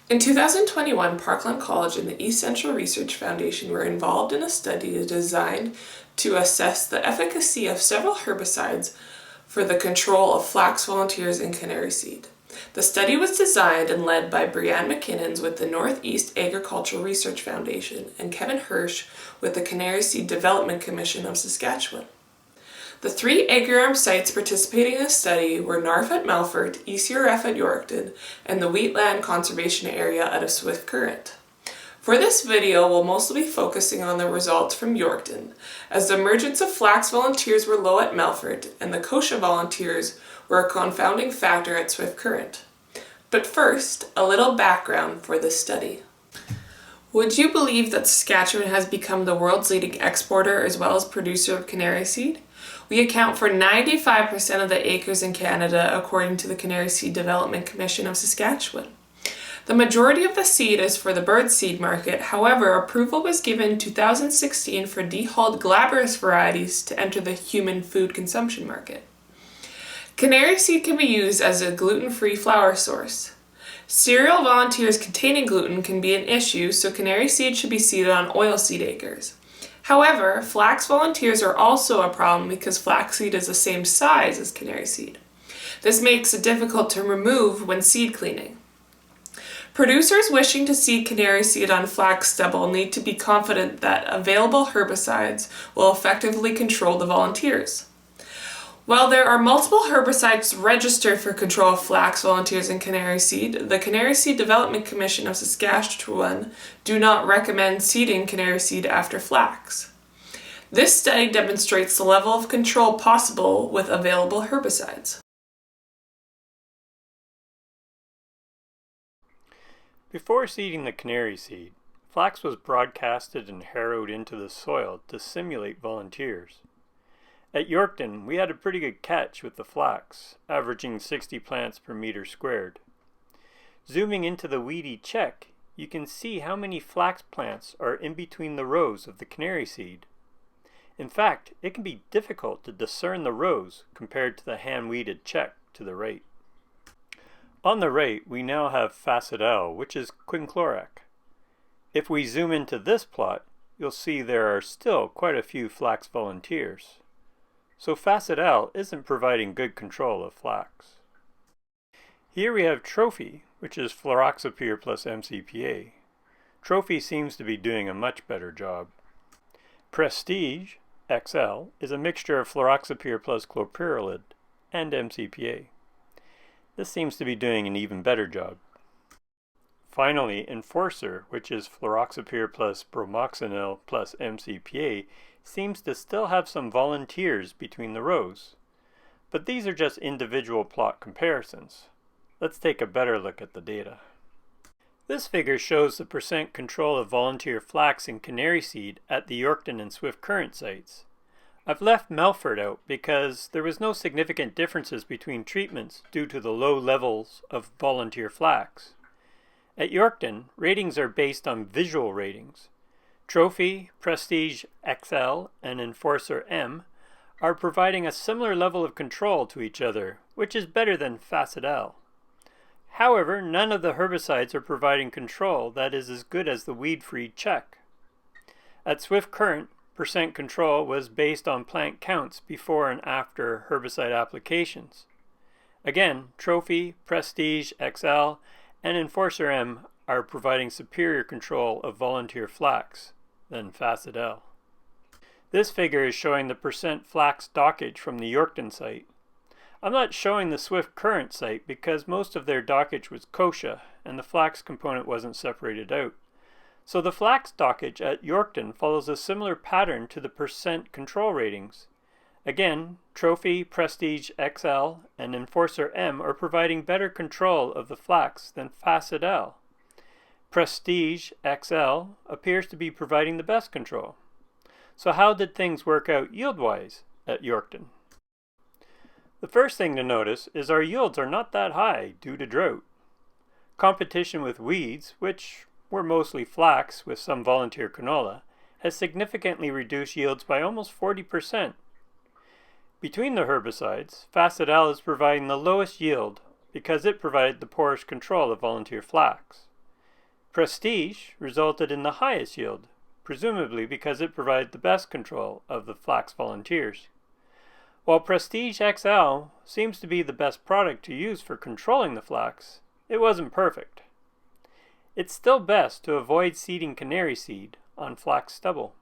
In 2021, Parkland College and the East Central Research Foundation were involved in a study designed to assess the efficacy of several herbicides for the control of flax volunteers in canary seed. The study was designed and led by Brianne McKinnons with the Northeast Agricultural Research Foundation and Kevin Hirsch with the Canary Seed Development Commission of Saskatchewan. The 3 agrarm sites participating in the study were NARF at Melfort, ECRF at Yorkton, and the Wheatland Conservation Area out of Swift Current. For this video, we'll mostly be focusing on the results from Yorkton, as the emergence of flax volunteers were low at Melfort and the kochia volunteers were a confounding factor at Swift Current. But first, a little background for this study. Would you believe that Saskatchewan has become the world's leading exporter as well as producer of canary seed? We account for 95% of the acres in Canada according to the Canary Seed Development Commission of Saskatchewan. The majority of the seed is for the bird seed market. However, approval was given in 2016 for dehulled glabrous varieties to enter the human food consumption market. Canary seed can be used as a gluten-free flour source. Cereal volunteers containing gluten can be an issue, so canary seed should be seeded on oilseed acres. However, flax volunteers are also a problem because flaxseed is the same size as canary seed. This makes it difficult to remove when seed cleaning. Producers wishing to seed canary seed on flax stubble need to be confident that available herbicides will effectively control the volunteers. While there are multiple herbicides registered for control of flax volunteers and canary seed, the Canary Seed Development Commission of Saskatchewan do not recommend seeding canary seed after flax. This study demonstrates the level of control possible with available herbicides. Before seeding the canary seed, flax was broadcasted and harrowed into the soil to simulate volunteers. At Yorkton, we had a pretty good catch with the flax, averaging 60 plants per meter squared. Zooming into the weedy check, you can see how many flax plants are in between the rows of the canary seed. In fact, it can be difficult to discern the rows compared to the hand-weeded check to the right. On the right, we now have Facet-L, which is quinclorac. If we zoom into this plot, you'll see there are still quite a few flax volunteers. So Facet-L isn't providing good control of flax. Here we have Trophy, which is fluroxapyr plus MCPA. Trophy seems to be doing a much better job. Prestige, XL, is a mixture of fluroxapyr plus clopyrrolid and MCPA. This seems to be doing an even better job. Finally, Enforcer, which is fluroxapyr plus bromoxynil plus MCPA, seems to still have some volunteers between the rows. But these are just individual plot comparisons. Let's take a better look at the data. This figure shows the percent control of volunteer flax in canary seed at the Yorkton and Swift Current sites. I've left Melfort out because there was no significant differences between treatments due to the low levels of volunteer flax. At Yorkton, ratings are based on visual ratings. Trophy, Prestige XL, and Enforcer M are providing a similar level of control to each other, which is better than Facet-L. However, none of the herbicides are providing control that is as good as the weed-free check. At Swift Current, percent control was based on plant counts before and after herbicide applications. Again, Trophy, Prestige XL, and Enforcer M are providing superior control of volunteer flax than Facet-L. This figure is showing the percent flax dockage from the Yorkton site. I'm not showing the Swift Current site because most of their dockage was kochia and the flax component wasn't separated out. So the flax dockage at Yorkton follows a similar pattern to the percent control ratings. Again, Trophy, Prestige XL, and Enforcer M are providing better control of the flax than Facet-L. Prestige XL appears to be providing the best control. So how did things work out yield-wise at Yorkton? The first thing to notice is our yields are not that high due to drought. Competition with weeds, which were mostly flax with some volunteer canola, has significantly reduced yields by almost 40%. Between the herbicides, Facet-L is providing the lowest yield because it provided the poorest control of volunteer flax. Prestige resulted in the highest yield, presumably because it provided the best control of the flax volunteers. While Prestige XL seems to be the best product to use for controlling the flax, it wasn't perfect. It's still best to avoid seeding canary seed on flax stubble.